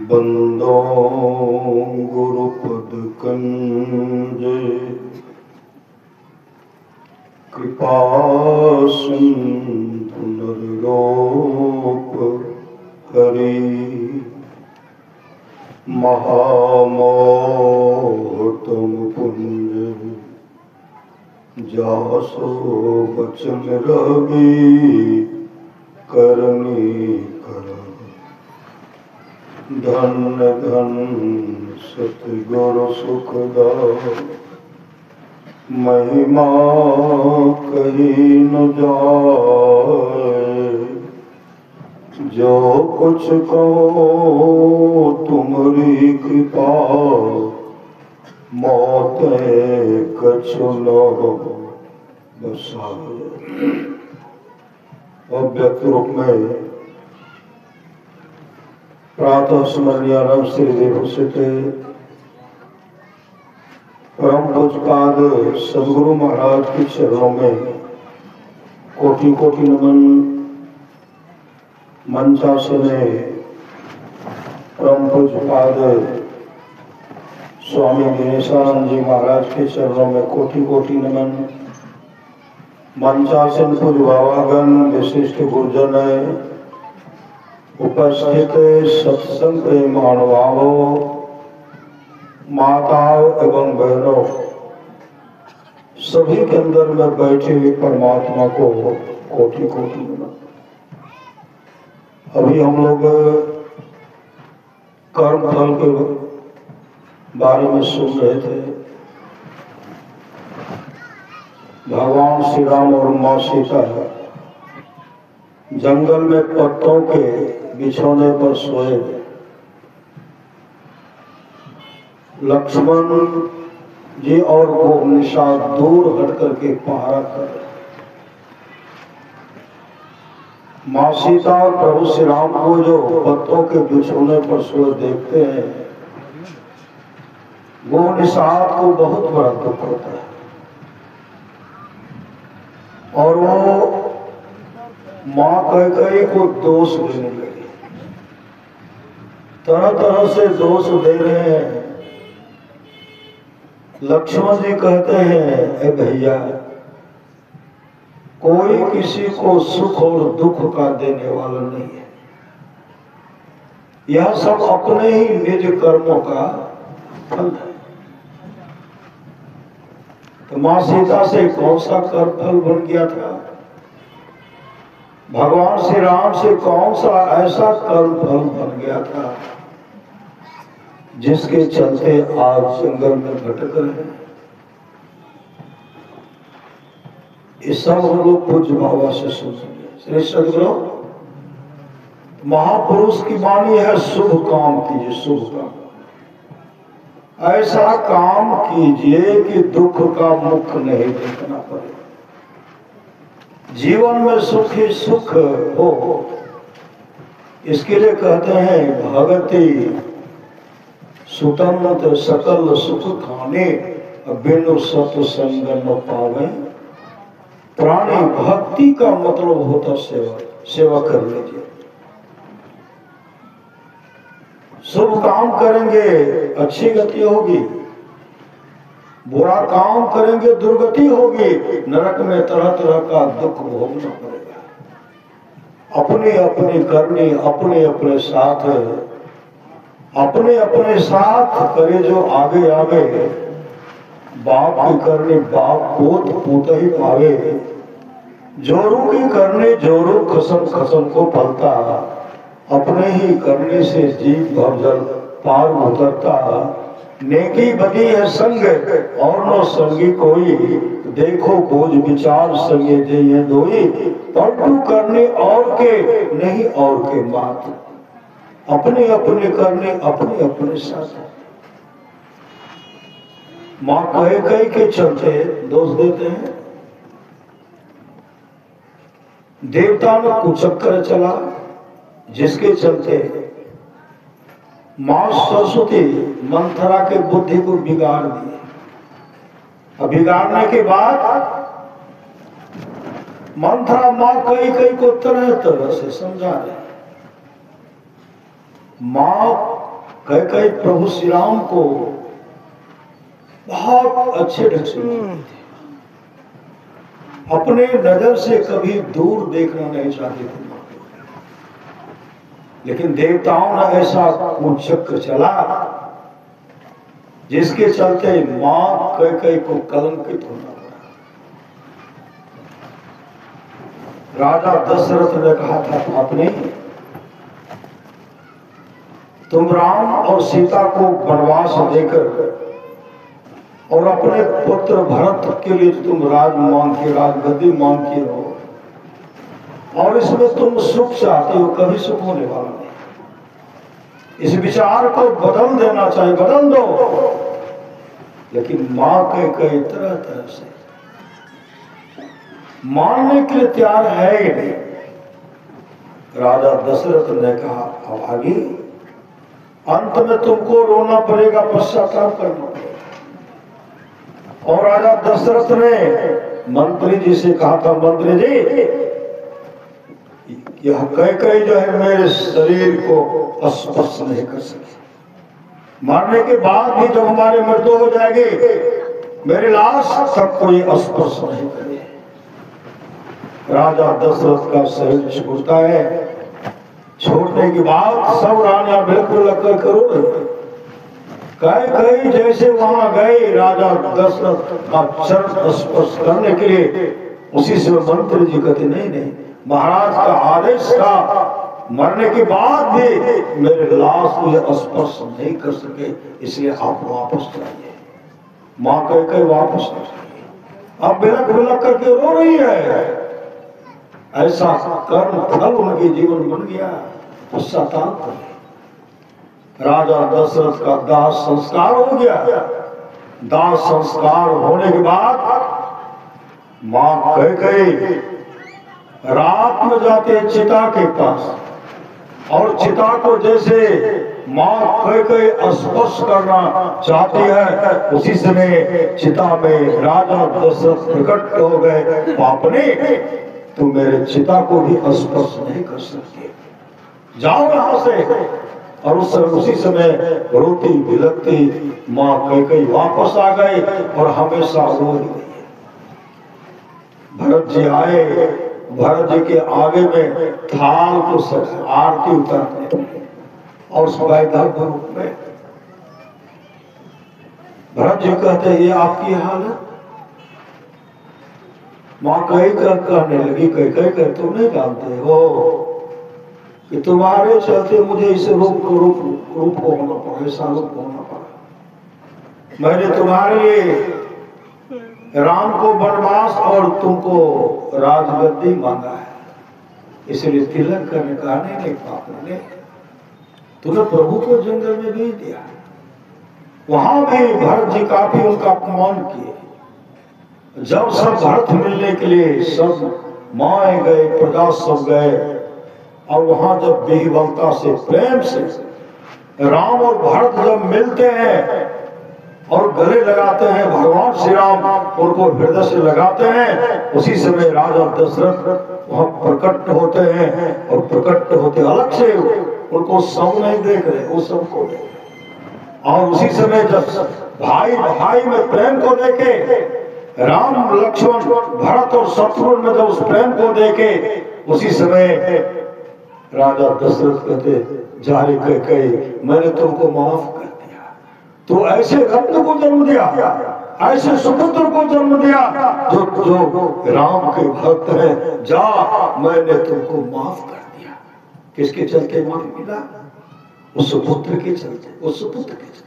बंदो गुरुपद कंज कृपा सिंधु नरलोक हरि महामोहतम पुंज जासो बचन रवि करनी कर धन धन सतगुरु सुखदाय महिमा कही न जाए जो कुछ कहो तुम्हारी कृपा मौत कछु न बसाए। अव्यक्त रूप में प्रातः स्मरणीय श्री देवसित परम पूज्यपाद सद्गुरु महाराज के चरणों में कोटि कोटि नमन। मंचासन परम पूज्यपाद स्वामी दिनेशानंद जी महाराज के चरणों में कोटि कोटि नमन। मंचासन पूज्य बाबागण, विशिष्ट गुरुजन, उपस्थित सत्संग प्रेम अनुभावों, माताओं एवं बहनों, सभी के अंदर में बैठे हुए परमात्मा को कोटि कोटि नमन। अभी हम लोग कर्म फल के बारे में सुन रहे थे। भगवान श्री राम और माँ सीता जंगल में पत्तों के बिछौने पर सोए। लक्ष्मण जी और वो निषाद दूर हट करके पहरा कर रहे। माँ सीता और प्रभु श्री राम को जो पत्तों के बिछौने पर सोए देखते हैं, वो निषाद को बहुत बड़ा दुख होता है और वो माँ कैकेयी को दोष देने लगी। तरह तरह से दोष दे रहे हैं। लक्ष्मण जी कहते हैं, ए भैया, कोई किसी को सुख और दुख का देने वाला नहीं है। यह सब अपने ही निज कर्मों का फल है। तो माँ सीता से कौन सा कर्म फल बन गया था? भगवान श्री राम से कौन सा ऐसा कर्म फल बन गया था जिसके चलते आज जंगल में भटक रहे हैं? ये सब हम लोग पूज्य बाबा से सुनेंगे। श्री सद्गुरु महापुरुष की वाणी है, शुभ काम कीजिए, शुभ काम। ऐसा काम कीजिए कि दुख का मुख नहीं देखना पड़े, जीवन में सुख ही सुख हो। इसके लिए कहते हैं, भगति सुतमत सकल सुख खाने, बिनु सत्संग न पावे। प्राणी भक्ति का मतलब होता सेवा, सेवा कर लीजिए। शुभ काम करेंगे अच्छी गति होगी, बुरा काम करेंगे दुर्गति होगी। नरक में तरह तरह का दुख भोगना पड़ेगा। अपने अपने करनी अपने अपने साथ है, अपने अपने साथ करे जो आगे आगे। बाप की करनी बाप पोत पूत ही पावे। जोरू की करनी जोरू खसम खसम को पलता। अपने ही करने से जीव भवजल पार उतरता। नेकी बदी है संग और नो संगी कोई। देखो बोझ विचार संगे जे ये दोई। पलटू करने और के नहीं और के बात। अपने अपने करने अपने अपने साथ। माँ कैकेयी के चलते दोष देते हैं। देवता में कुचक्कर चला, जिसके चलते माँ सरस्वती मंथरा के बुद्धि को बिगाड़ दी। बिगाड़ने के बाद मंथरा माँ कई कई को तरह तरह से समझा रहे। माँ कई कई प्रभु श्री राम को बहुत अच्छे ढंग से मानते थे, अपने नजर से कभी दूर देखना नहीं चाहते थे। लेकिन देवताओं ने ऐसा कुचक्र चला जिसके चलते मां कई को कलंकित होना पड़ा। राजा दशरथ ने कहा था अपने, तुम राम और सीता को वनवास देकर और अपने पुत्र भरत के लिए तुम राजगद्दी मांगती हो, और इसमें तुम सुख चाहते हो, कभी सुख होने वाला नहीं। इस विचार को बदल देना चाहिए, बदल दो। लेकिन मां के कई तरह तरह से मानने के लिए तैयार है ही नहीं। राजा दशरथ ने कहा अब आगे अंत में तुमको रोना पड़ेगा, पश्चाताप करना पड़ेगा। और राजा दशरथ ने मंत्री जी से कहा था, मंत्री जी यह कई जो है मेरे शरीर को स्पर्श नहीं कर सकते, मरने के बाद भी जब हमारे मृत्यु हो जाएगी मेरी लाश तक कोई स्पर्श नहीं करे। राजा दशरथ का शरीर छूटता है, छोड़ने के बाद सब रानियां बिल्कुल लगकर करो रही। कई जैसे वहां गए राजा दशरथ का चरण स्पर्श करने के लिए, उसी से मंत्री जी कहते नहीं, महाराज का आदेश था, मरने के बाद भी मेरे लाश को स्पर्श नहीं कर सके, इसलिए आप वापस जाइए। मां कह वापस नहीं जाइए, अब बिलक करके रो रही है। ऐसा कर्म फल उनके जीवन बन गया, पश्चाताप कर। राजा दशरथ का दाह संस्कार हो गया। दाह संस्कार होने के बाद मां कह रात में जाते चिता के पास, और चिता को जैसे मां कह स्पर्श करना चाहती है, उसी समय चिता में राजा दशरथ प्रकट हो गए। आपने तुम मेरे चिता को भी स्पर्श नहीं कर सकते, जाओ यहां से। और उसी समय रोती बिलकती मां कह वापस आ गए और हमेशा रो ही गई। भरत जी आए, भरत जी के आगे में थाल को आरती उतारते और रूप में भरत जी कहते ये आपकी हालत। मां कहने लगी, कह तुम नहीं जानते हो कि तुम्हारे चलते मुझे इस रूप को होना पड़ा, ऐसा रूप होना पड़ा। मैंने तुम्हारे लिए राम को वनवास और तुमको राजगद्दी मांगा है, इसलिए तिलक करने का नहीं पापा ने तुम्हें प्रभु को जंगल में भेज दिया। वहां भी भरत जी काफी उनका अपमान किए। जब सब भरत मिलने के लिए सब माए गए, प्रजा सब गए, और वहां जब बेहबलता से प्रेम से राम और भरत जब मिलते हैं और गले लगाते हैं, भगवान श्री राम उनको हृदय से लगाते हैं, उसी समय राजा दशरथ वहां प्रकट होते हैं। और प्रकट होते अलग से, उनको सब नहीं देख रहे, वो सबको देख रहे। और उसी समय जब भाई भाई में प्रेम को देखे, राम लक्ष्मण भरत और शत्रुघ्न में जब उस प्रेम को देखे, उसी समय राजा दशरथ कहते जारी कह मैंने तुमको माफ कर दिया, तो ऐसे रत्न को जन्म दिया, ऐसे सुपुत्र को जन्म दिया जो राम के भक्त हैं। जा, मैंने तुमको माफ कर दिया। किसके चलते माफी मिला? उस सुपुत्र के चलते, उस सुपुत्र के चलते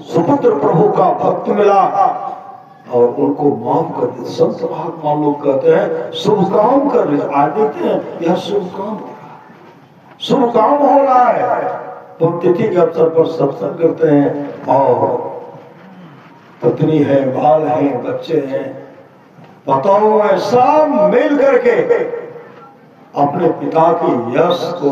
सुपुत्र प्रभु का भक्त मिला और उनको माफ कर दिया। संत महात्मा लोग कहते हैं शुभ काम कर रहे, आज देखते हैं यह शुभ काम हो रहा है, शुभ काम हो रहा है। पुण्यतिथि के अवसर पर सत्संग करते हैं और पत्नी है, बाल है, बच्चे हैं, पताओं है, सब मिल करके अपने पिता की यश को,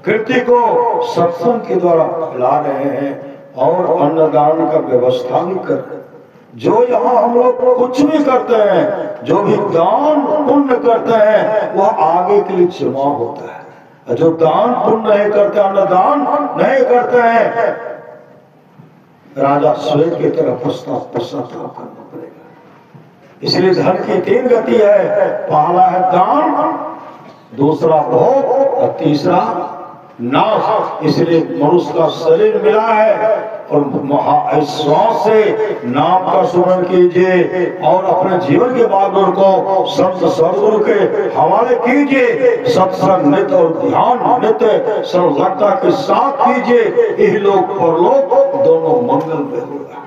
कृति को सत्संग के द्वारा फैला रहे हैं और अन्नदान का व्यवस्था भी कर रहे हैं। जो यहाँ हम लोग कुछ भी करते हैं, जो भी दान पुण्य करते हैं, वह आगे के लिए जमा होता है। जो दान पुण्य नहीं करते, अन्नदान नहीं करते हैं, राजा श्वेत की तरह पश्चाताप करना पड़ेगा। इसलिए धन की 3 गति है। पहला है दान, दूसरा भोग और तीसरा नाश। इसलिए मनुष्य का शरीर मिला है और महाश्वास से नाम का सुमरण कीजिए और अपने जीवन के बागडोर को संत सदगुरु के हवाले कीजिए। सत्संग नित्य और ध्यान नित्य सर्वलता के साथ कीजिए। यही लोग परलोक दोनों मंगल में होगा।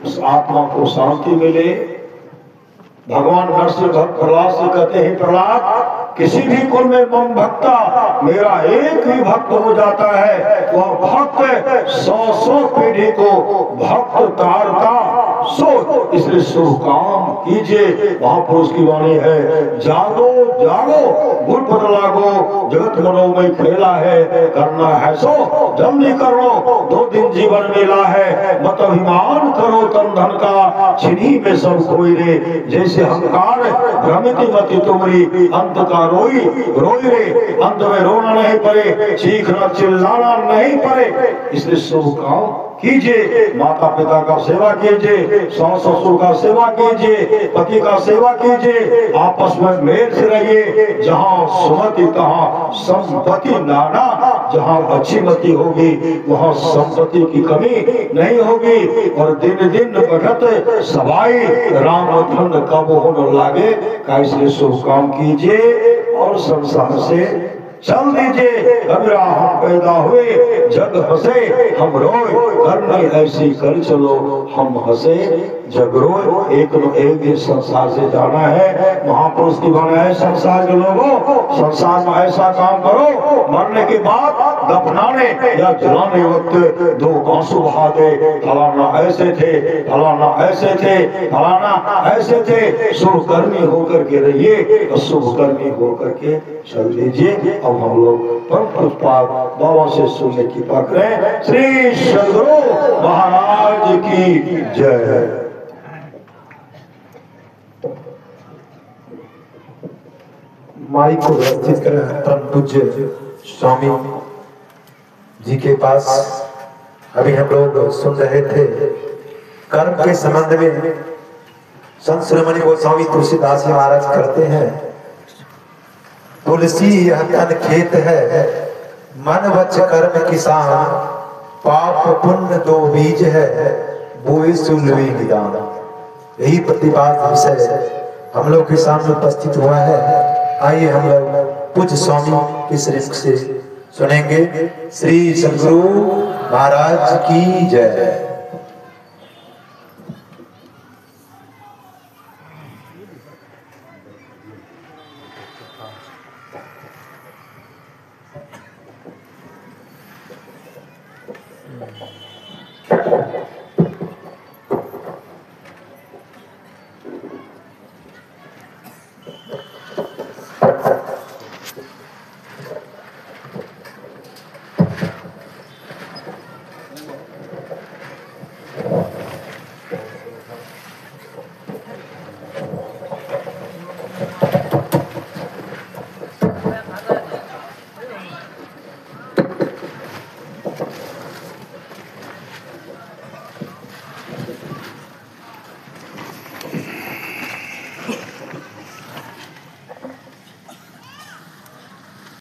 उस आत्मा को शांति मिले। भगवान नरसिंह भक्त प्रहलाद से कहते हैं, प्रहलाद किसी भी कुल में मम भक्ता, मेरा एक ही भक्त हो जाता है, वह भक्त 100 पीढ़ी को भक्त तारता सो। इसलिए शुभ काम कीजिए। महापुरुष की वाणी है, जागो जागो गुर पर लागो, जगत मनोमय खेला है, करना है सो जल्दी कर लो, 2 दिन जीवन मेला है। मत अभिमान करो तन धन का, छिनी में सब खोई रे। जैसे अहंकार भ्रमिति मति तुमरी, अंत का रोई रोई रे। अंत में रोना नहीं पड़े, चीखना चिल्लाना नहीं पड़े। इसलिए शुभ काम कीजिए। माता पिता का सेवा कीजिए, सास ससुर का सेवा कीजिए, पति का सेवा कीजिए। आपस में मेल से रहिए। जहाँ सुमति तहाँ संपत्ति नाना। जहाँ अच्छी मति होगी वहाँ संपत्ति की कमी नहीं होगी। और दिन दिन बढ़त सवाई, राम धन कब होने लागे। इसलिए शुभ काम कीजिए और संसार से चल दीजिए। कबीरा हम पैदा हुए जग हंसे हम रोए, करनी ऐसी कर चलो हम हंसे जग रोए। एक न एक दिन संसार से जाना है। महापुरुष की वाणी है, संसार के लोगों संसार में ऐसा काम करो, मरने के बाद दफनाने या जलाने वक्त 2 आंसू बहा दे। फलाना ऐसे थे, फलाना ऐसे थे, फलाना ऐसे थे। शुभ कर्मी होकर के रहिए और शुभ कर्मी होकर के चल दीजिए। अब हम लोग परम पूज्यपाद बाबा से सुनने की कृपा करें। श्री सद्गुरु महाराज की जय। माइक को व्यवस्थित करें। परम पूज्य स्वामी जी के पास अभी हम लोग सुन रहे थे कर्म के संबंध में। संत शिरोमणि गोस्वामी तुलसीदास जी महाराज करते हैं, तुलसी यह तन खेत है, मन वच कर्म किसान, पाप पुण्य 2 बीज है, बोए सुलवे निदान। यही प्रतिपाद विषय हम लोग के सामने उपस्थित हुआ है। आइए हम लोग पूज्य स्वामी के श्री से सुनेंगे। श्री सद्गुरु महाराज की जय।